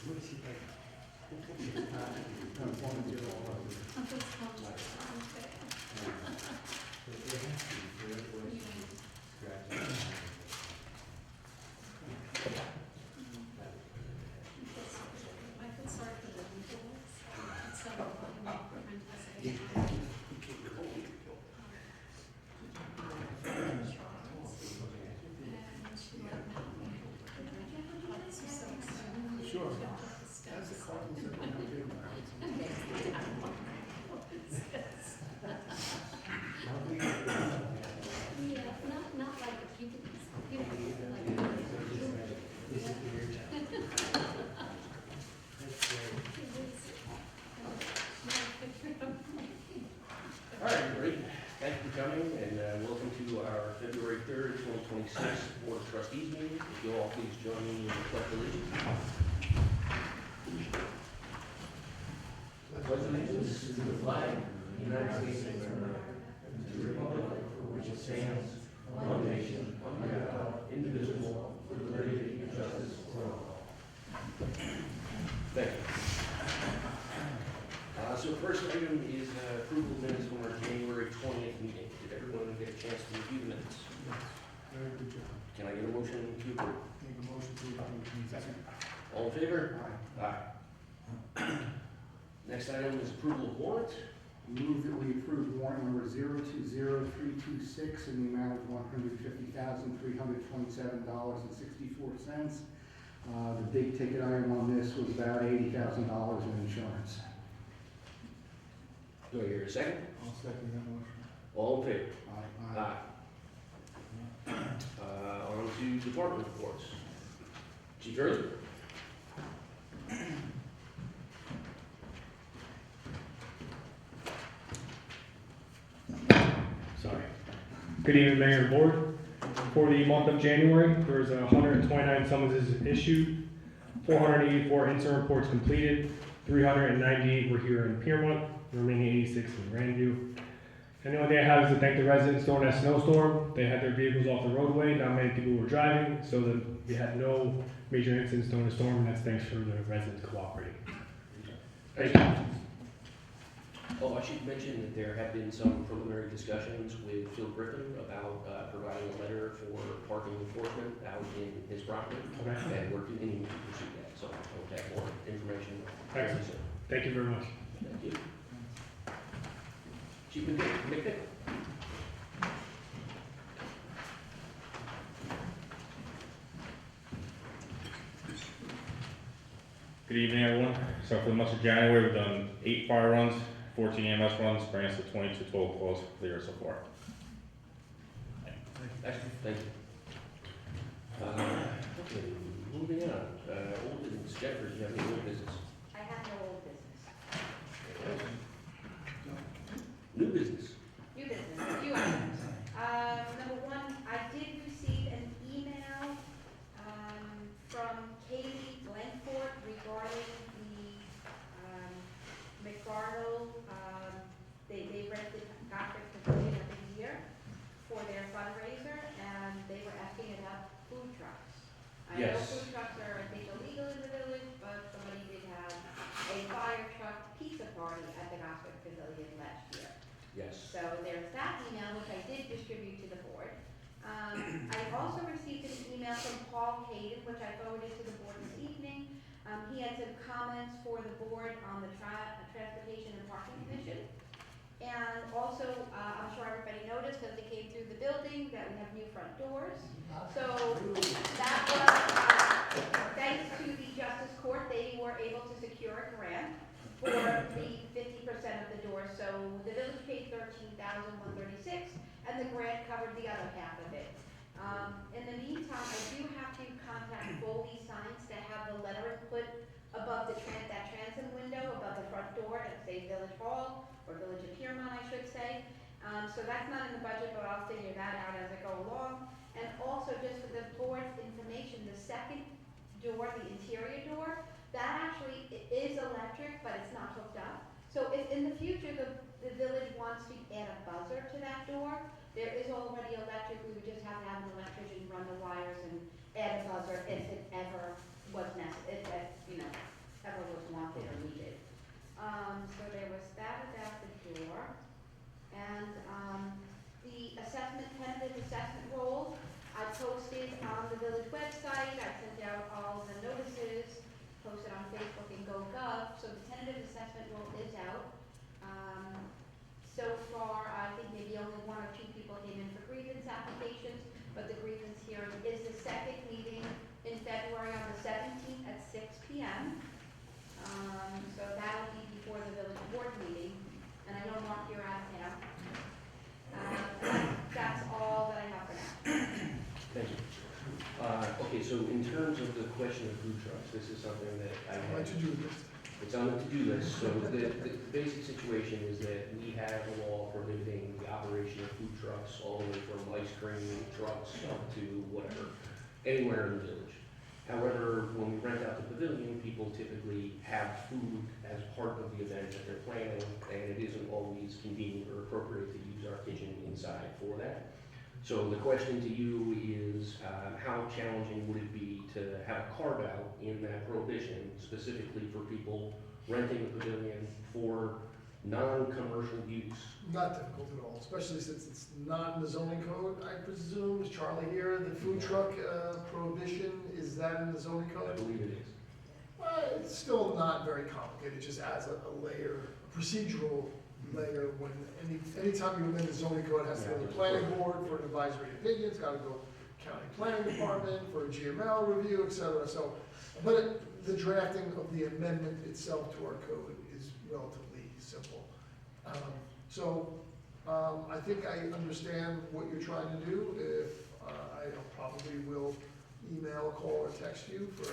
Sure. That's the Cardinals that we're not doing. Yeah, not like if you could, you know, All right, everybody. Thank you for coming, and welcome to our February 3rd, 2026 Board of Trustees meeting. If you all please join me in the pledge of allegiance. Pledge allegiance to the flag of the United States of America, and to the republic for which it stands, one nation, under God, indivisible, with liberty and justice for all. Thank you. So first item is approval of minutes from our January 20th meeting. Did everyone get a chance to review the minutes? Very good job. Can I get a motion to approve? Make a motion to approve. Second. All in favor? Aye. Aye. Next item is approval of warrant. Move that we approve warrant number 020326 in the amount of $150,327.64. The big ticket item on this was about $80,000 in insurance. Do I hear a second? I'll second that motion. All in favor? Aye. On to department reports. Chief Hurley? Sorry. Good evening, Mayor and Board. For the month of January, there was 129 summonses issued, 484 incident reports completed, 398 were here in Piermont, the remaining 86 in Grandview. And the only thing I have is to thank the residents during that snowstorm. They had their vehicles off the roadway, not many people were driving, so that we had no major incidents during the storm, and that's thanks for the residents cooperating. Thank you. Oh, I should mention that there have been some preliminary discussions with Phil Griffin about providing a letter for parking enforcement out in his property. Okay. And we're continuing to pursue that, so I'll have more information. Excellent. Thank you very much. Thank you. Chief McDick. Good evening, everyone. So for the month of January, we've done 8 fire runs, 14 EMS runs, bringing us to 22 total calls clear so far. Excellent, thank you. Okay, moving on. Old business. Jennifer, do you have any old business? I have no old business. New business. New business, a few items. Number one, I did receive an email from Katie Blankford regarding the McArdle. They rented Gothic Pavilion every year for their fundraiser, and they were asking about food trucks. I know Yes. food trucks are, I think, illegal in the village, but somebody did have a fire truck pizza party at the Gothic Pavilion last year. Yes. So there's that email, which I did distribute to the board. I also received an email from Paul Hayden, which I forwarded to the board this evening. He had some comments for the board on the Transportation and Parking Commission. And also, I'm sure everybody noticed as they came through the building that we have new front doors. So that was, thanks to the Justice Court, they were able to secure a grant for the 50% of the doors. So the village paid $13,136, and the grant covered the other half of it. In the meantime, I do have to contact Foley Signs to have the lettering put above that transom window above the front door that says Village Hall, or Village of Piermont, I should say. So that's not in the budget, but I'll figure that out as I go along. And also, just for the board's information, the second door, the interior door, that actually is electric, but it's not hooked up. So if in the future the village wants to add a buzzer to that door, there is already electric. We would just have to have an electrician run the wires and add a buzzer if it ever was necessary, so in terms of the question of food trucks, this is something that I My had, to-do list. it's on the to-do list. So the basic situation is that we have a law prohibiting the operation of food trucks all the way from ice cream trucks up to whatever, anywhere in the village. However, when we rent out the pavilion, people typically have food as part of the event that they're planning, and it isn't always convenient or appropriate to use our kitchen inside for that. So the question to you is, how challenging would it be to have a carve out in that prohibition specifically for people renting the pavilion for non-commercial use? Not difficult at all, especially since it's not in the zoning code, I presume. Is Charlie here? The food truck prohibition, is that in the zoning I code? believe it is. It's still not very complicated, it just adds a layer, a procedural layer. When anytime you amend the zoning code, it has to go to the planning board for an advisory opinion, it's gotta go county planning department for a GML review, et cetera. So, but the drafting of the amendment itself to our code is relatively simple. I think I understand what you're trying to do. If, I probably will email, call, or text you for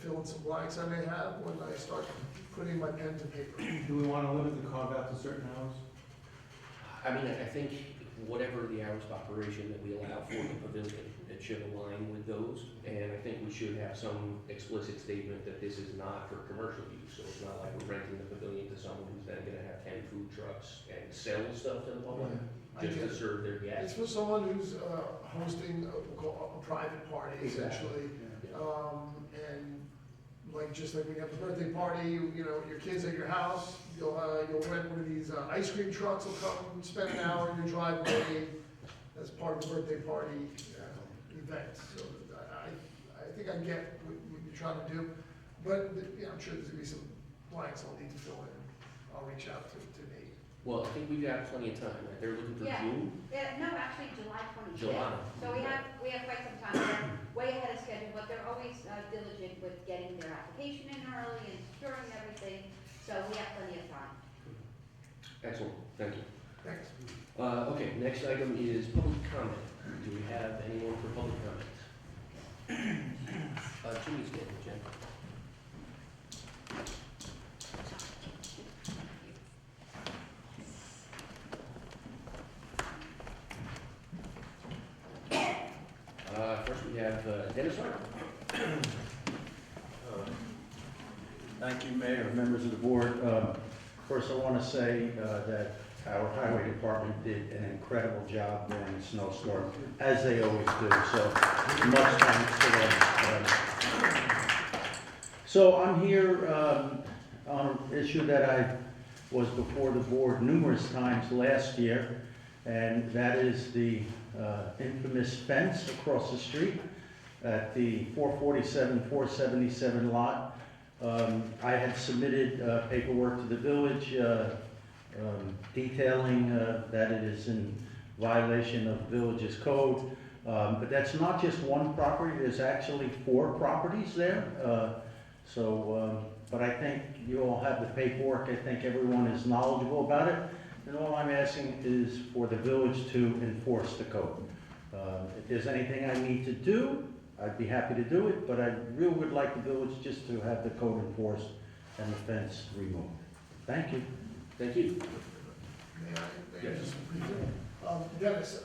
fill in some blanks I may have when I start putting my pen to paper. Do we want to limit the carve out to certain hours? I mean, I think whatever the hours of operation that we allow for the pavilion, it should align with those. And I think we should have some explicit statement that this is not for commercial use. So it's not like we're renting the pavilion to someone who's then gonna have 10 food trucks and sell stuff to the public, I just get to it. serve their It's guests. for someone who's hosting a private party essentially. And like, just like when you have a birthday party, you know, your kids at your house, you'll rent one of these ice cream trucks, will come and spend an hour in your driveway as part of the birthday party event. So I think I get what you're trying to do, but yeah, I'm sure there's gonna be some blanks I'll need to fill in. I'll reach out to Nate. Well, I think we've got plenty of time, right? They're looking for Yeah. June, No, actually July 26th. July. So we have quite some time. We're way ahead of schedule, but they're always diligent with getting their application in early and securing everything. So we have plenty of time. Excellent, thank you. Thanks. Okay, next item is public comment. Do we have anyone for public comment? Jimmy's getting it, Jen. First we have Dennis Hart. Thank you, Mayor, members of the board. First, I want to say that our highway department did an incredible job during the snowstorm, as they always do, so much thanks to them. So I'm here on an issue that I was before the board numerous times last year, and that is the infamous fence across the street at the 447, 477 lot. I had submitted paperwork to the village detailing that it is in violation of the village's code. But that's not just one property, there's actually 4 properties there. But I think you all have the paperwork, I think everyone is knowledgeable about it. And all I'm asking is for the village to enforce the code. If there's anything I need to do, I'd be happy to do it, but I really would like the village just to have the code enforced and the fence removed. Thank you. Thank you. May I Yes. just briefly? Dennis,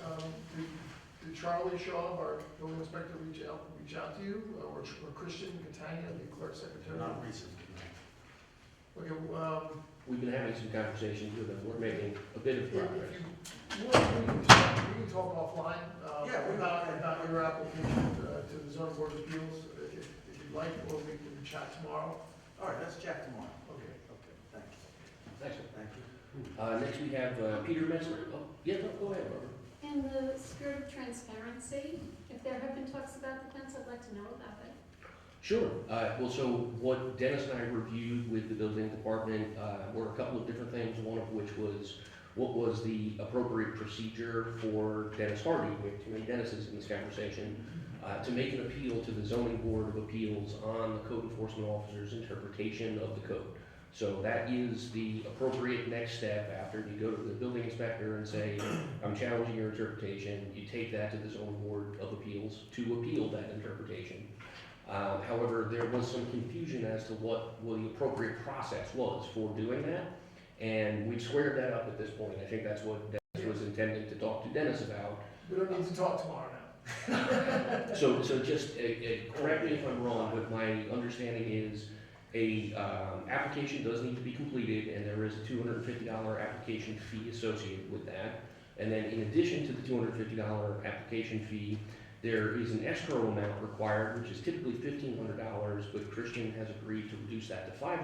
did Charlie Shaw, our building inspector, reach out to you, or Christian Catania, the clerk secretary? Not recently. Okay, We've been having some conversations with them. We're making a bit of if progress. you want, we can talk offline Yeah, about your application to the zoning board of appeals, if you'd like, or we can chat tomorrow. All right, let's chat tomorrow. Okay. Okay, thank you. Excellent. Thank you. Next we have Peter Metzler. Oh, yeah, no, go ahead, Barbara. In the spirit of transparency, if there have been talks about the fence, I'd like to know about it. Sure. Well, so what Dennis and I reviewed with the building department were a couple of different things, one of which was what was the appropriate procedure for Dennis Hardy, we have too many Dennises in this conversation, to make an appeal to the zoning board of appeals on the code enforcement officer's interpretation of the code. So that is the appropriate next step after you go to the building inspector and say, I'm challenging your interpretation. You take that to the zoning board of appeals to appeal that interpretation. However, there was some confusion as to what the appropriate process was for doing that. And we've squared that up at this point. I think that's what Dennis was intending to talk to Dennis about. We don't need to talk tomorrow now. So just correct me if I'm wrong, but my understanding is a application does need to be completed, and there is a $250 application fee associated with that. And then in addition to the $250 application fee, there is an escrow amount required, which is typically $1,500, but Christian has agreed to reduce that to $500.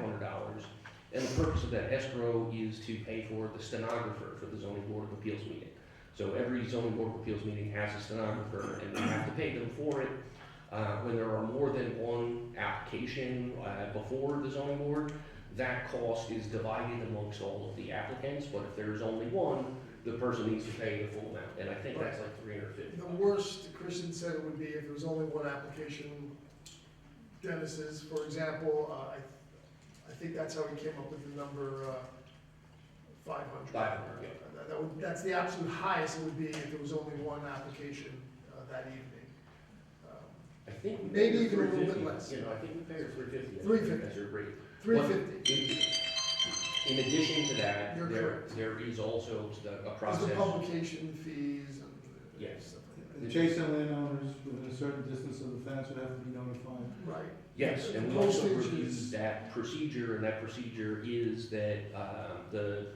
And the purpose of that escrow is to pay for the stenographer for the zoning board of appeals meeting. So every zoning board of appeals meeting has a stenographer, and we have to pay them for it. When there are more than one application before the zoning board, that cost is divided amongst all of the applicants, but if there's only one, the person needs to pay the full amount, and I think that's like $350. The worst, Christian said it would be if there was only one application. Dennis's, for example, I think that's how he came up with the number 500. 500, yeah. That's the absolute highest it would be if there was only one application that evening. I think we Maybe paid even a little bit 350. less. You know, I think we paid $350. 350. As your rate. 350. In addition to that, You're correct. there is also a There's process. the publication fees and Yes. stuff like The that. adjacent landowners within a certain distance of the fence would have to be notified. Right. Yes, and we also Postage reviewed is- that procedure, and that procedure is that the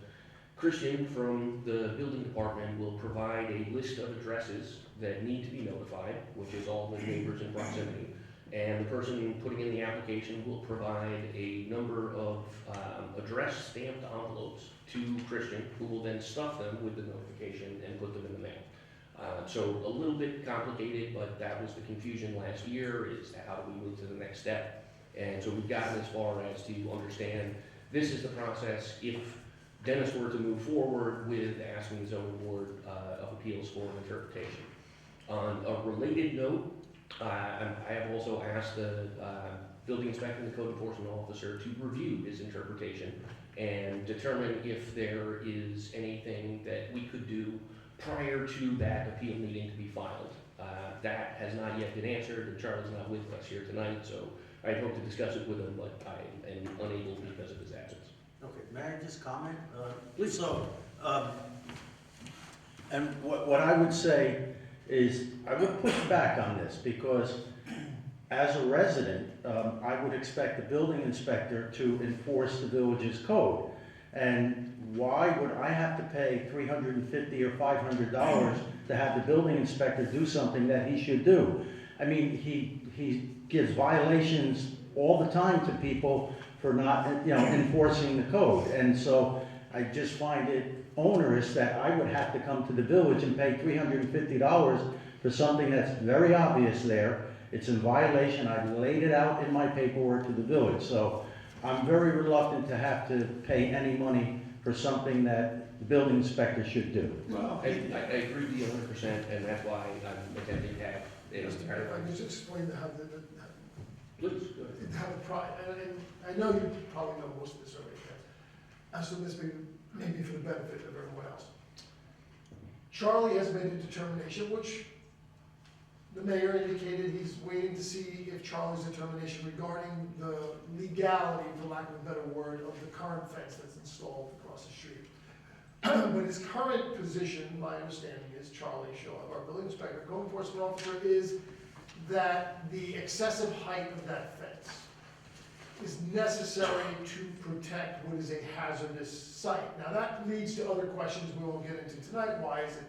Christian from the building department will provide a list of addresses that need to be notified, which is all the neighbors in proximity. And the person putting in the application will provide a number of address stamped envelopes to Christian, who will then stuff them with the notification and put them in the mail. So a little bit complicated, but that was the confusion last year, is how do we move to the next step? And so we've gotten as far as to understand this is the process if Dennis were to move forward with asking the zoning board of appeals for an interpretation. On a related note, I have also asked the building inspector and the code enforcement officer to review his interpretation and determine if there is anything that we could do prior to that appeal needing to be filed. That has not yet been answered, and Charlie's not with us here tonight, so I hope to discuss it with him, but I am unable because of his absence. Okay, may I just comment? Please. So, and what I would say is, I would push back on this, because as a resident, I would expect the building inspector to enforce the village's code. And why would I have to pay $350 or $500 to have the building inspector do something that he should do? I mean, he gives violations all the time to people for not, enforcing the code. And so I just find it onerous that I would have to come to the village and pay $350 for something that's very obvious there. It's in violation. I've laid it out in my paperwork to the village. So I'm very reluctant to have to pay any money for something that the building inspector should do. Well, I agree with you 100%, and that's why I'm attempting to have If I could just explain how Please, go ahead. and I know you probably know most of this already, but I assume this maybe for the benefit of everyone else. Charlie has made a determination, which the mayor indicated he's waiting to see if Charlie's determination regarding the legality, for lack of a better word, of the current fence that's installed across the street. But his current position, my understanding is, Charlie Shaw, our building inspector, code enforcement officer, is that the excessive height of that fence is necessary to protect what is a hazardous site. Now that leads to other questions we won't get into tonight. Why is it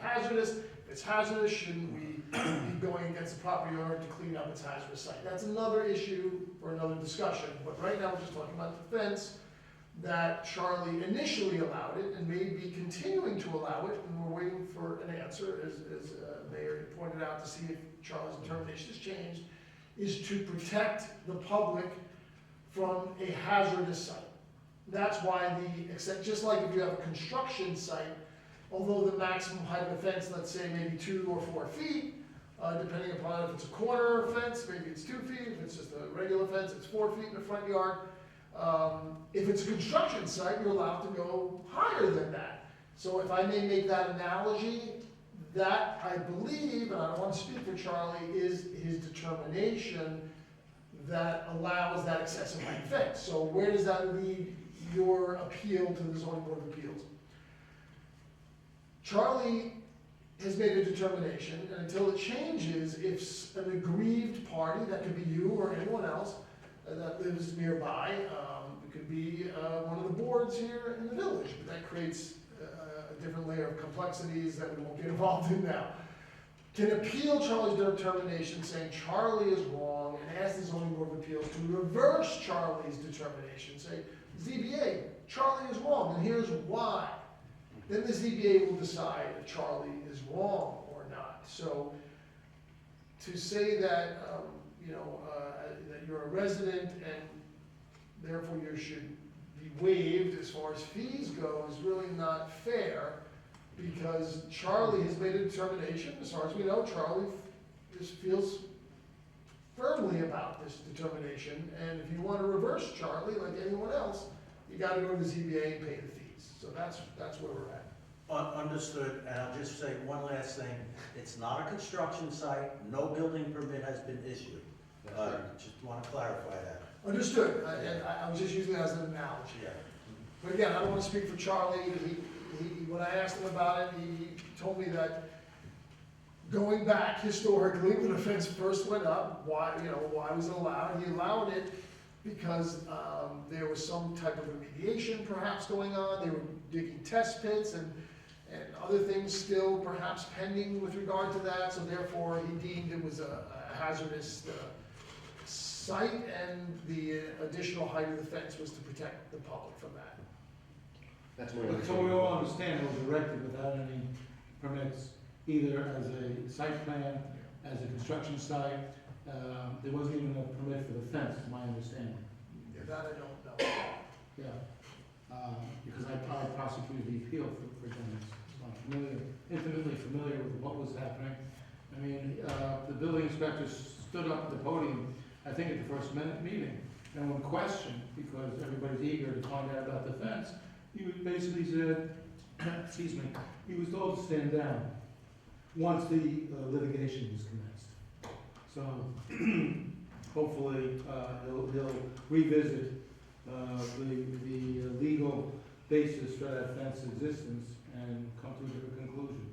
hazardous? If it's hazardous, shouldn't we be going against the property owner to clean up its hazardous site? That's another issue for another discussion. But right now we're just talking about the fence that Charlie initially allowed it and may be continuing to allow it, and we're waiting for an answer, as Mayor pointed out, to see if Charlie's determination has changed, is to protect the public from a hazardous site. That's why just like if you have a construction site, although the maximum height of a fence, let's say maybe 2 or 4 feet, depending upon if it's a corner fence, maybe it's 2 feet, if it's just a regular fence, it's 4 feet in the front yard. If it's a construction site, you're allowed to go higher than that. So if I may make that analogy, that I believe, and I don't want to speak for Charlie, is his determination that allows that excessive height fence. So where does that lead your appeal to the zoning board of appeals? Charlie has made a determination, and until it changes, if an aggrieved party, that could be you or anyone else that lives nearby, it could be one of the boards here in the village, but that creates a different layer of complexities that we won't get involved in now, can appeal Charlie's determination saying Charlie is wrong and ask the zoning board of appeals to reverse Charlie's determination, say, ZBA, Charlie is wrong, and here's why. Then the ZBA will decide if Charlie is wrong or not. So to say that, that you're a resident and therefore you should be waived as far as fees go is really not fair, because Charlie has made a determination. As far as we know, Charlie just feels firmly about this determination, and if you want to reverse Charlie like anyone else, you got to go to the ZBA and pay the fees. So that's where we're at. Understood, and I'll just say one last thing. It's not a construction site, no building permit has been issued. Just want to clarify that. Understood. I was just using it as an analogy. Yeah. But again, I don't want to speak for Charlie. When I asked him about it, he told me that going back historically, when the fence first went up, why was it allowed? He allowed it because there was some type of remediation perhaps going on. They were digging test pits and other things still perhaps pending with regard to that. So therefore, he deemed it was a hazardous site, and the additional height of the fence was to protect the public from that. That's my So we understanding. all understand it was erected without any permits, either as a site plan, as a construction site. There wasn't even a permit for the fence, is my understanding. Yeah, that I don't know. Yeah. Because I prosecuted the appeal for Dennis. So I'm intimately familiar with what was happening. I mean, the building inspector stood up at the podium, I think at the first meeting, and when questioned, because everybody's eager to find out about the fence, he basically said, excuse me, he was told to stand down once the litigation was commenced. So hopefully he'll revisit the legal basis for that fence's existence and come to a different conclusion.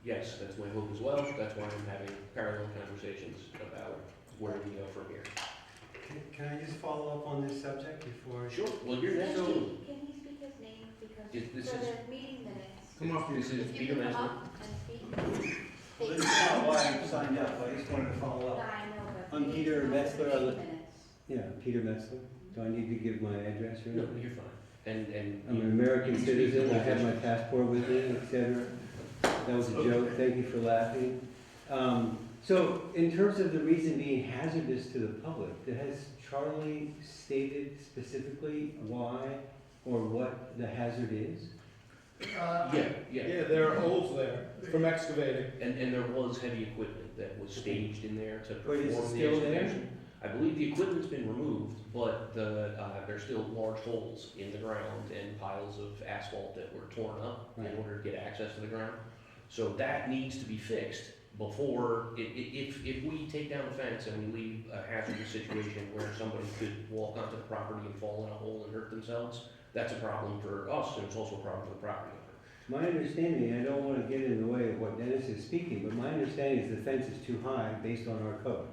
Yes, that's my hope as well. That's why I'm having parallel conversations about where we go from here. Can I just follow up on this subject before? Sure, well, you're next Can too. he speak his name, because This for is- the meeting minutes, Come up here. This is if Peter you can come Mesner. up and speak. Well, this is not why I signed up, I just wanted to follow Yeah, up. I know, but. I'm we Peter need to know the Metzler, meeting I'm the- minutes. Yeah, Peter Metzler. Do I need to give my address or No, anything? you're fine. And. I'm an American citizen, I have my passport with me, etc. That was a joke, thank you for laughing. So, in terms of the reason being hazardous to the public, has Charlie stated specifically why or what the hazard is? Yeah. Yeah, there are holes there from excavating. And there was heavy equipment that was staged in there to But is it perform the still there? excavation. I believe the equipment's been removed, but there's still large holes in the ground and piles of asphalt that were torn up in Right. order to get access to the ground. So that needs to be fixed before, if we take down the fence and we leave a hazardous situation where somebody could walk onto the property and fall in a hole and hurt themselves, that's a problem for us, and it's also a problem for the property owner. My understanding, I don't want to get in the way of what Dennis is speaking, but my understanding is the fence is too high based on our code.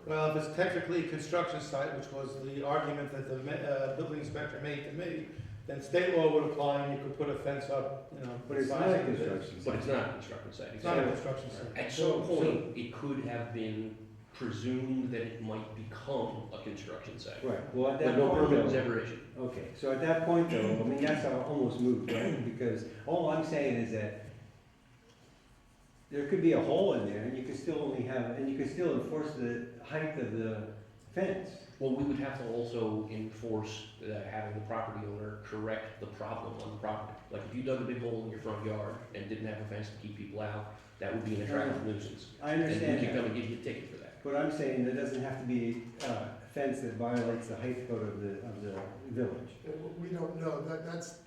Well, if it's technically a construction site, which was the argument that the building inspector made to me, then state law would apply and you could put a fence up, But it's not a construction But site. it's not a construction site. It's not a construction site. At some point, it could have been presumed that it might become a construction site. Right, well, at But that no point, permit was though, ever issued. okay, so at that point though, I mean, that's almost moot, right? Because all I'm saying is that there could be a hole in there and you could still only have, and you could still enforce the height of the fence. Well, we would have to also enforce having the property owner correct the problem on the property. Like if you dug a big hole in your front yard and didn't have a fence to keep people out, that would be an attractive nuisance. I And we understand could come that, and give you a ticket for that. but I'm saying there doesn't have to be fence that violates the height code of the village? We don't know,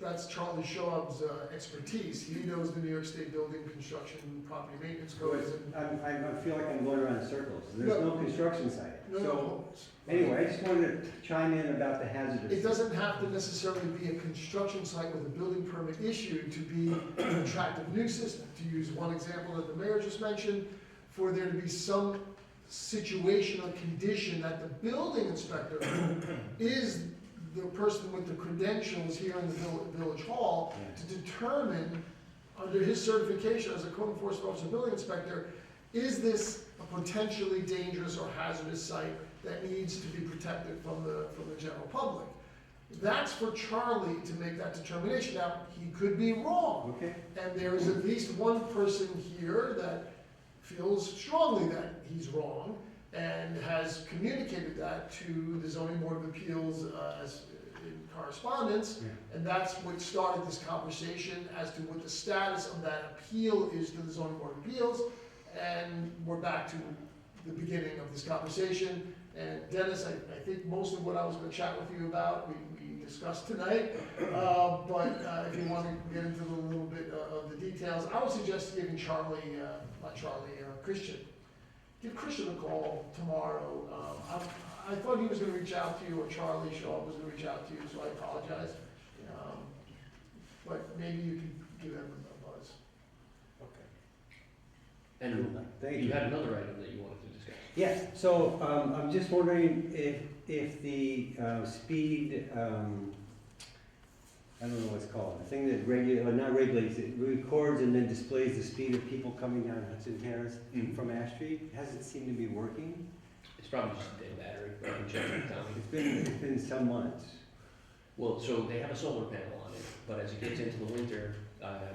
that's Charlie Schwab's expertise, he knows the New York State Building Construction Property Maintenance Codes and. I feel like I'm going around in circles. There's no construction site. No, So, no. anyway, I just wanted to chime in about the hazardous. It doesn't have to necessarily be a construction site with a building permit issued to be an attractive nuisance. To use one example that the mayor just mentioned, for there to be some situation or condition that the building inspector is the person with the credentials here in the village hall to determine, under his certification as a code enforcement officer, building inspector, is this a potentially dangerous or hazardous site that needs to be protected from the general public? That's for Charlie to make that determination. Now, he could be wrong. Okay. And there is at least one person here that feels strongly that he's wrong and has communicated that to the zoning board of appeals as in correspondence. Yeah. And that's what started this conversation as to what the status of that appeal is to the zoning board of appeals. And we're back to the beginning of this conversation. And Dennis, I think most of what I was gonna chat with you about, we discussed tonight. But if you want to get into a little bit of the details, I would suggest giving Christian. Give Christian a call tomorrow. I thought he was gonna reach out to you, or Charlie Shaw was gonna reach out to you, so I apologize. But maybe you can give him a buzz. Okay. And Thank you you. had another item that you wanted to discuss. Yes, so I'm just wondering if the speed, I don't know what it's called, the thing that not regulates, it records and then displays the speed of people coming down Hudson Terrace from Ash Street, hasn't seemed to be working. It's probably just a dead battery, but I can check with Tommy. It's been some months. Well, so they have a solar panel on it, but as it gets into the winter,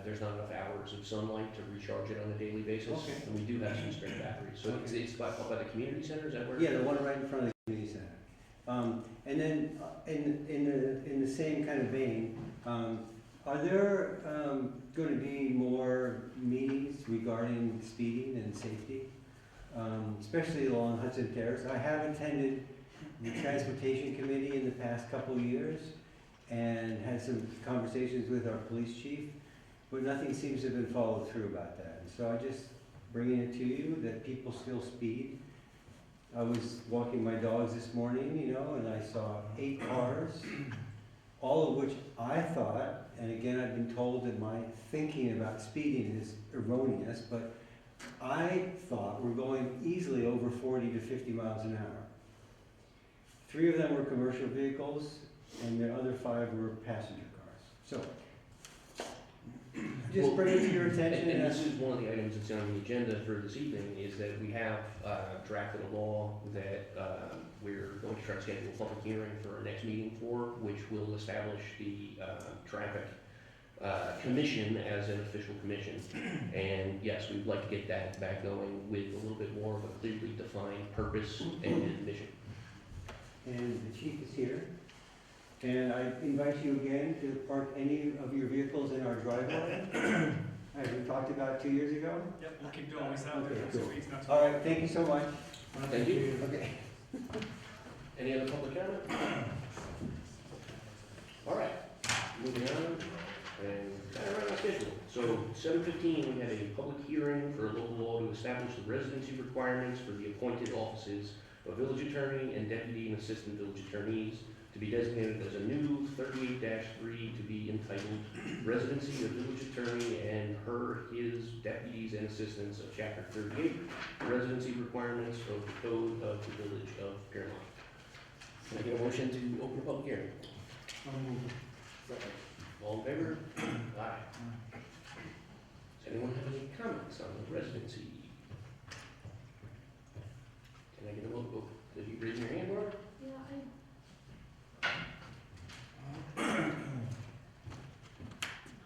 there's not enough hours of sunlight to recharge it on a daily basis. Okay. And we do have some spare batteries, so it's up by the community center, is that where? Yeah, the one right in front of the community center. And then in the same kind of vein, are there going to be more meetings regarding speeding and safety, especially along Hudson Terrace? I have attended the transportation committee in the past couple of years and had some conversations with our police chief, but nothing seems to have been followed through about that. And so I just bringing it to you that people still speed. I was walking my dogs this morning, and I saw 8 cars, all of which I thought, and again, I've been told that my thinking about speeding is erroneous, but I thought we're going easily over 40 to 50 miles an hour. 3 of them were commercial vehicles, and the other 5 were passenger cars. So, just bring it to your attention. And this is one of the items that's on the agenda for this evening, is that we have drafted a law that we're going to try to schedule a public hearing for our next meeting for, which will establish the traffic commission as an official commission. And yes, we'd like to get that back going with a little bit more of a clearly defined purpose and mission. And the chief is here. And I invite you again to park any of your vehicles in our driveway, as we talked about 2 years ago. Yep, we'll keep doing this out Okay, there cool. next week, not too All right, thank you so much. Thank you. Okay. Any other public comment? All right, moving on, and right on schedule. So 7:15, we had a public hearing for a local law to establish the residency requirements for the appointed offices of village attorney and deputy and assistant village attorneys, to be designated as a new 38-3 to be entitled Residency of Village Attorney and his deputies and assistants of Chapter 38, Residency Requirements of the Code of the Village of Piermont. Can I get a motion to open the public hearing? All in favor? Aye. Does anyone have any comments on the residency? Can I get a vote? Did you raise your hand, Laura? Yeah,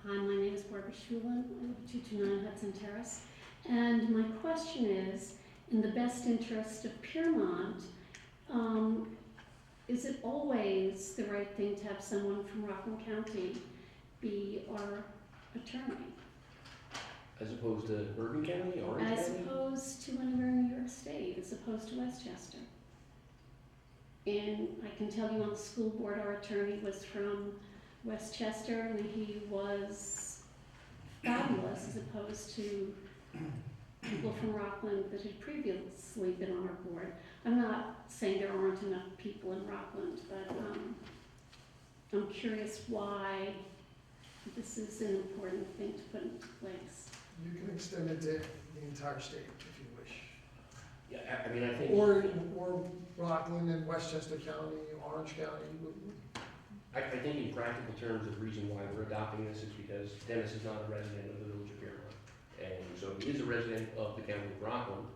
Hi, my name is Barbara Shulin. I live at 229 Hudson Terrace. And my question is, in the best interest of Piermont, is it always the right thing to have someone from Rockland County be our attorney? As opposed to Bergen County, Orange As County? opposed to anywhere in New York State, as opposed to Westchester? And I can tell you on the school board, our attorney was from Westchester, and he was fabulous as opposed to people from Rockland that had previously been on our board. I'm not saying there aren't enough people in Rockland, but I'm curious why this is an important thing to put into place. You can extend it to the entire state if you wish. Yeah, I mean, I think. Or Rockland and Westchester County, Orange County. I think in practical terms, the reason why we're adopting this is because Dennis is not a resident of the village of Piermont. And so he is a resident of the county of Rockland.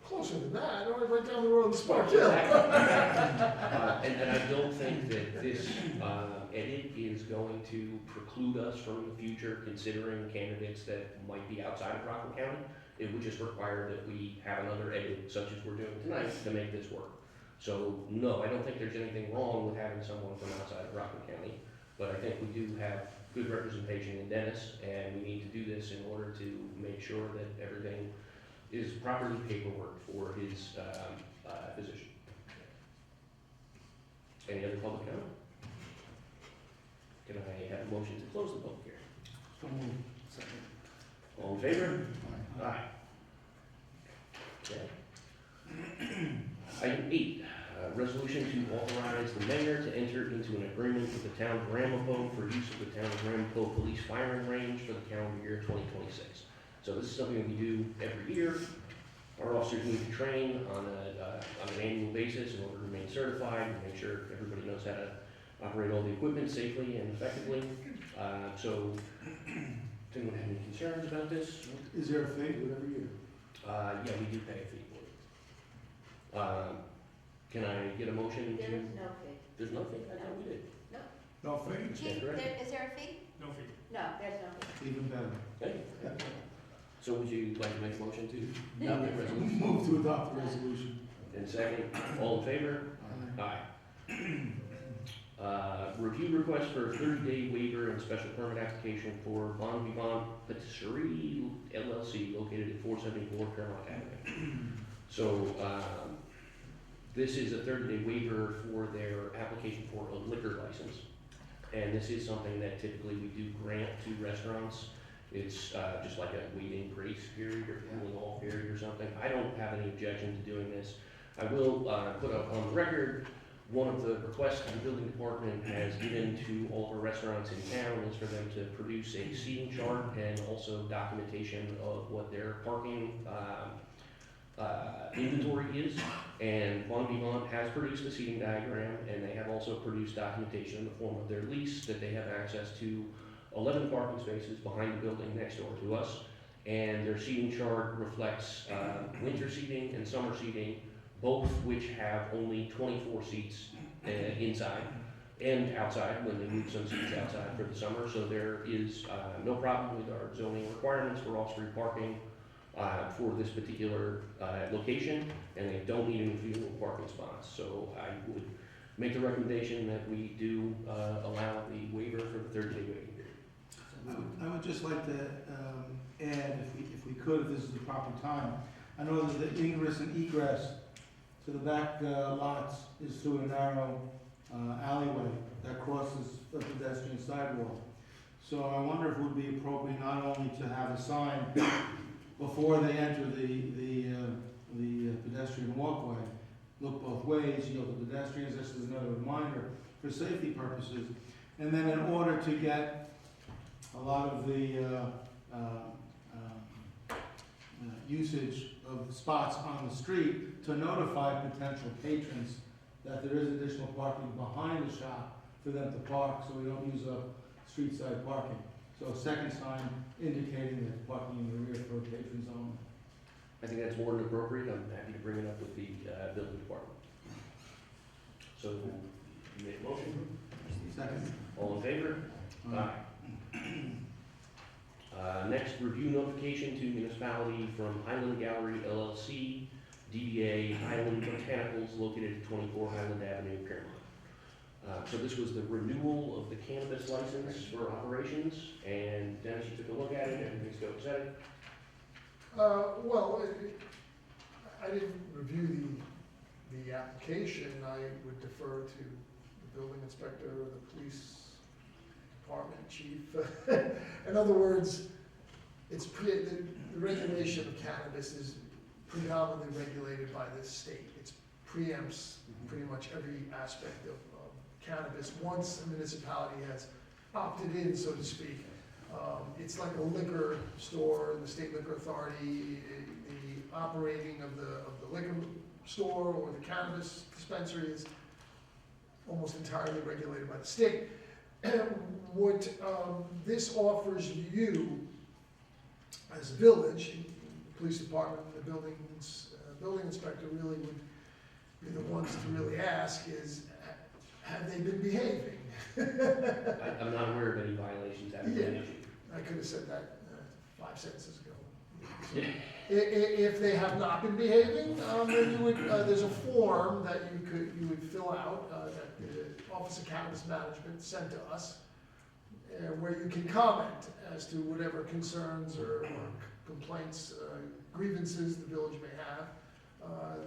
Closer than that, right down the road in Spark Hill. And I don't think that this edit is going to preclude us from the future considering candidates that might be outside of Rockland County. It would just require that we have another edit such as we're doing tonight to make this work. So no, I don't think there's anything wrong with having someone from outside of Rockland County, but I think we do have good representation in Dennis, and we need to do this in order to make sure that everything is properly paperwork for his position. Any other public comment? Can I have a motion to close the public hearing? So moved. Second. All in favor? Aye. Okay. Item 8, resolution to authorize the mayor to enter into an agreement with the town of Ramapo for use of the town of Ramapo police firing range for the calendar year 2026. So this is something that we do every year. Our officers need to train on an annual basis in order to remain certified and make sure everybody knows how to operate all the equipment safely and effectively. So, does anyone have any concerns about this? Is there a fee every year? Yeah, we do pay a fee for it. Can I get a motion to? There is no fee. There's no fee? I thought we did. No fee. Chief, correct? is there a fee? No fee. No, there's no fee. Even better. Okay. So would you like to make a motion to adopt the resolution? Move to adopt the resolution. And second, all in favor? Aye. Review request for a 30-day waiver and special permit application for Bon Vivant Patisserie LLC located at 474 Piermont Avenue. So, this is a 30-day waiver for their application for a liquor license. And this is something that typically we do grant to restaurants. It's just like a waiting grace period or cooling off period or something. I don't have any objection to doing this. I will put up on the record, one of the requests the building department has given to all of our restaurants in town is for them to produce a seating chart and also documentation of what their parking inventory is. And Bon Vivant has produced a seating diagram, and they have also produced documentation in the form of their lease that they have access to 11 parking spaces behind the building next door to us. And their seating chart reflects winter seating and summer seating, both which have only 24 seats inside and outside when they move some seats outside for the summer. So there is no problem with our zoning requirements for off-street parking for this particular location, and they don't need any fuel parking spots. So I would make the recommendation that we do allow the waiver for the 30-day waiting period. I would just like to add, if we could, if this is the proper time, I know that the ingress and egress to the back lots is through a narrow alleyway that crosses the pedestrian sidewalk. So I wonder if it would be appropriate not only to have a sign before they enter the pedestrian walkway, look both ways, yield to pedestrians, this is another reminder for safety purposes. And then in order to get a lot of the usage of spots on the street, to notify potential patrons that there is additional parking behind the shop for them to park, so we don't use up street side parking. So a second sign indicating that parking in the rear for patrons only. I think that's more than appropriate. I'm happy to bring it up with the building department. So, you made a motion? Second. All in favor? Aye. Next, review notification to municipality from Highland Gallery LLC, DBA Highland Botanicals, located at 24 Highland Avenue, Piermont. So this was the renewal of the cannabis license for operations, and Dennis, you took a look at it, everything's copacetic? Well, I didn't review the application, I would defer to the building inspector or the police department chief. In other words, the regulation of cannabis is predominantly regulated by the state. It preempts pretty much every aspect of cannabis once a municipality has opted in, so to speak. It's like a liquor store, the state liquor authority, the operating of the liquor store or the cannabis dispensary is almost entirely regulated by the state. What this offers you as a village, the police department, and the building inspector really would be the ones to really ask is, have they been behaving? I'm not aware of any violations that have been issued. I could have said that 5 sentences ago. If they have not been behaving, then you would, there's a form that you would fill out, that the Office of Cannabis Management sent to us, where you can comment as to whatever concerns or complaints, grievances the village may have.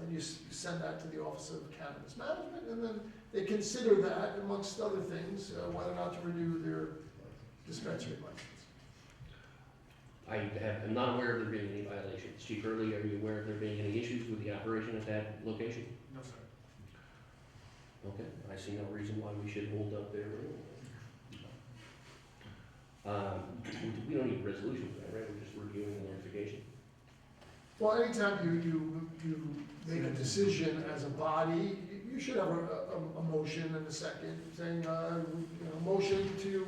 Then you send that to the Office of Cannabis Management, and then they consider that, amongst other things, whether or not to renew their dispensary license. I'm not aware of there being any violations. Chief Early, are you aware of there being any issues with the operation at that location? No, sir. Okay, I see no reason why we should hold up their renewal. We don't need a resolution for that, right? We're just reviewing the notification. Well, anytime you make a decision as a body, you should have a motion and a second, saying, motion to, you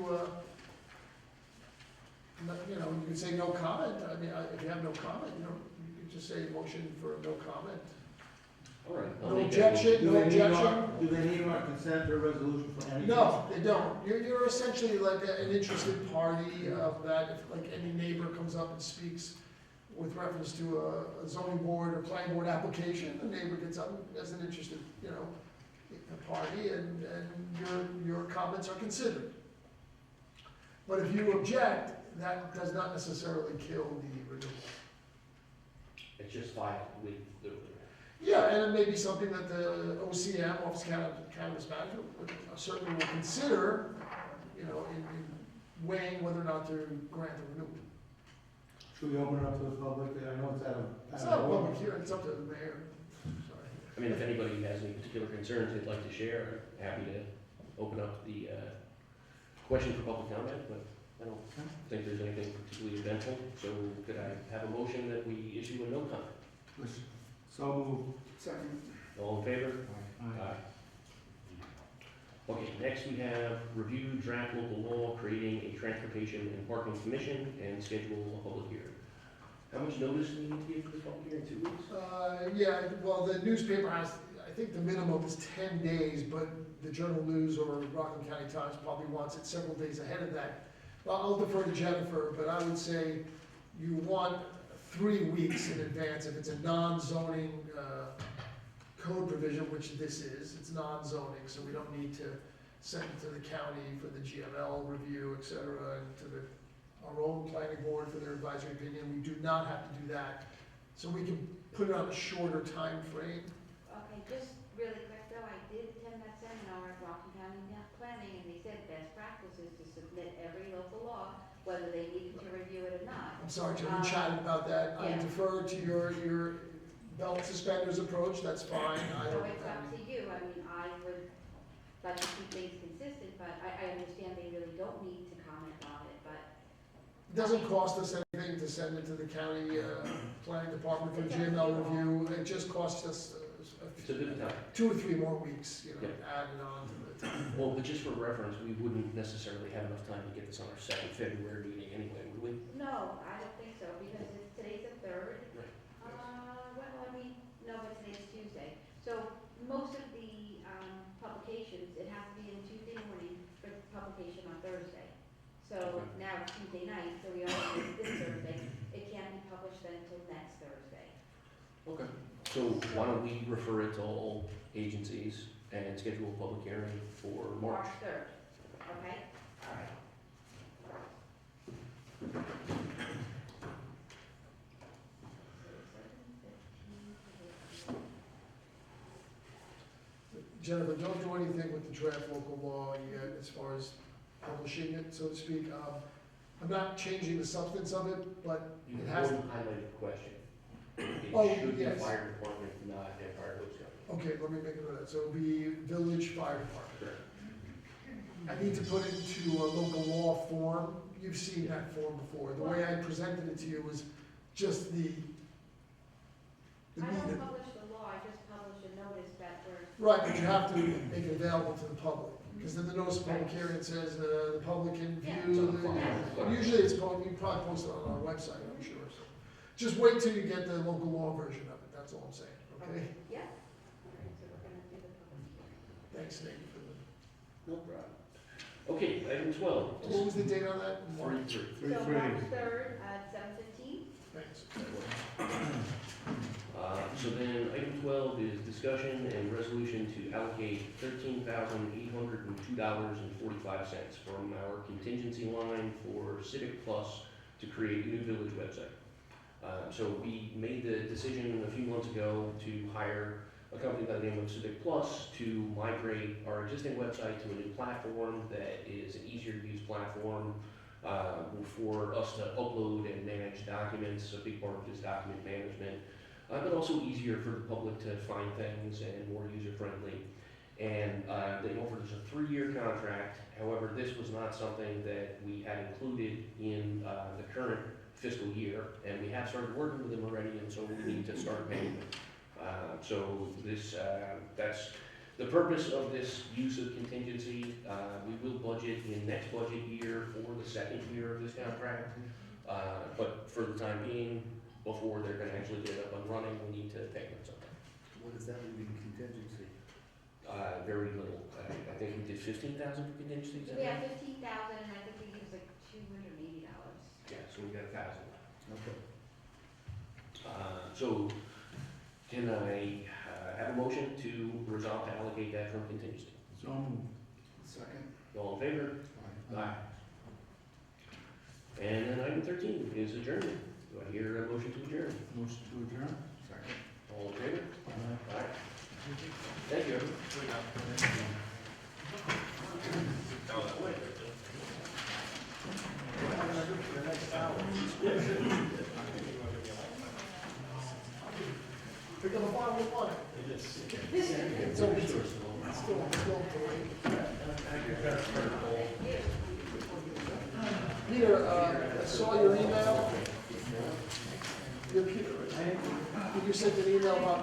can say no comment. I mean, if you have no comment, you can just say motion for no comment. All right. I'll No make that motion. objection, no objection. Do they need our consent or resolution for any? No, they don't. You're essentially like an interested party of that, if like any neighbor comes up and speaks with reference to a zoning board or planning board application, the neighbor gets up as an interested, a party, and your comments are considered. But if you object, that does not necessarily kill the renewal. It's just filed with the, Yeah, and it may be something that the OCM, Office of Cannabis Management, certainly will consider, in weighing whether or not to grant a renewal. Should we open it up to the public? I know it's It's not a public hearing, it's up to the mayor. Sorry. I mean, if anybody has any particular concerns they'd like to share, I'm happy to open up the question for public comment, but I don't think there's anything particularly eventful. So could I have a motion that we issue a no comment? So moved. Second. All in favor? Aye. Okay, next we have review draft local law creating a transportation and parking commission and schedule a public hearing. How much notice do we need to give for this public hearing? 2 weeks? Yeah, well, the newspaper has, I think the minimum is 10 days, but the Journal News or Rockland County Times probably wants it several days ahead of that. Well, I'll defer to Jennifer, but I would say you want 3 weeks in advance if it's a non-zoning code provision, which this is. It's non-zoning, so we don't need to send it to the county for the GML review, et cetera, and to our own planning board for their advisory opinion. We do not have to do that. So we can put it on a shorter time frame. Okay, just really quick though, I did attend that seminar at Rockland County Planning, and they said best practices to submit every local law, whether they needed to review it or not. I'm sorry, Jim, we chatted about that. I Yeah. defer to your belt and suspenders approach, that's fine. I So don't, it's up to you. I mean, I would like to keep things consistent, but I understand they really don't need to comment on it, but it doesn't cost us anything to send it to the county planning department for GML review. It just costs us It's a good time. 2 or 3 more weeks, Yeah. added on to the time. Well, but just for reference, we wouldn't necessarily have enough time to get this on our second February meeting anyway, would we? no, I don't think so, because today's the 3rd. Right. Well, I mean, no, but today's Tuesday. So most of the publications, it has to be in Tuesday morning for publication on Thursday. So Okay. now it's Tuesday night, so we already missed this Thursday. It can't be published then until next Thursday. Okay. So why don't we refer it to all agencies and schedule a public hearing for March? 3rd, okay? All right. Jennifer, don't do anything with the draft local law yet as far as publishing it, so to speak. I'm not changing the substance of it, but You it have has, one highlighted question. Oh, It should be yes. fire department, not Empire Coast Government. okay, let me make a note of that. So it'll be Village Fire Department. Correct. I need to put it into a local law form. You've seen that form before. The way I presented it to you was just the I meat don't of. publish the law, I just publish a notice that we're. Right, but you have to make it available to the public, because then the notice of public hearing says the public can Yeah. view. Yeah. Usually it's, you probably post it on our website, I'm sure. So just wait till you get the local law version of it, that's all I'm saying, okay? Yeah. All right, so we're gonna do the public hearing. Thanks, Nate, for the, No problem. Okay, item 12. what was the date on that? 3-3. So March 3rd at 7:15. Thanks. So then, item 12 is discussion and resolution to allocate $13,802.45 from our contingency line for Civic Plus to create a new village website. So we made the decision a few months ago to hire a company by the name of Civic Plus to migrate our existing website to a new platform that is an easier to use platform for us to upload and manage documents. A big part of this document management. But also easier for the public to find things and more user-friendly. And they offered us a 3-year contract. However, this was not something that we had included in the current fiscal year, and we have started working with them already, and so we need to start paying them. So this, that's the purpose of this use of contingency. We will budget in next budget year for the second year of this contract, but for the time being, before they're gonna actually get up and running, we need to pay them something. What does that mean in contingency? Very little. I think we did 15,000 for contingencies. So we have 15,000 and I think we used like $280. Yeah, so we got 1,000. Okay. So can I have a motion to resolve to allocate that from contingency? So moved. Second? All in favor? Aye. And then item 13 is adjournment. Do I hear a motion to adjourn? Motion to adjourn? Second. All in favor? Aye. Aye. Thank you. Pick up a bottle of wine. It's over here. Still Peter, I saw your email. You're Peter, right? You sent an email about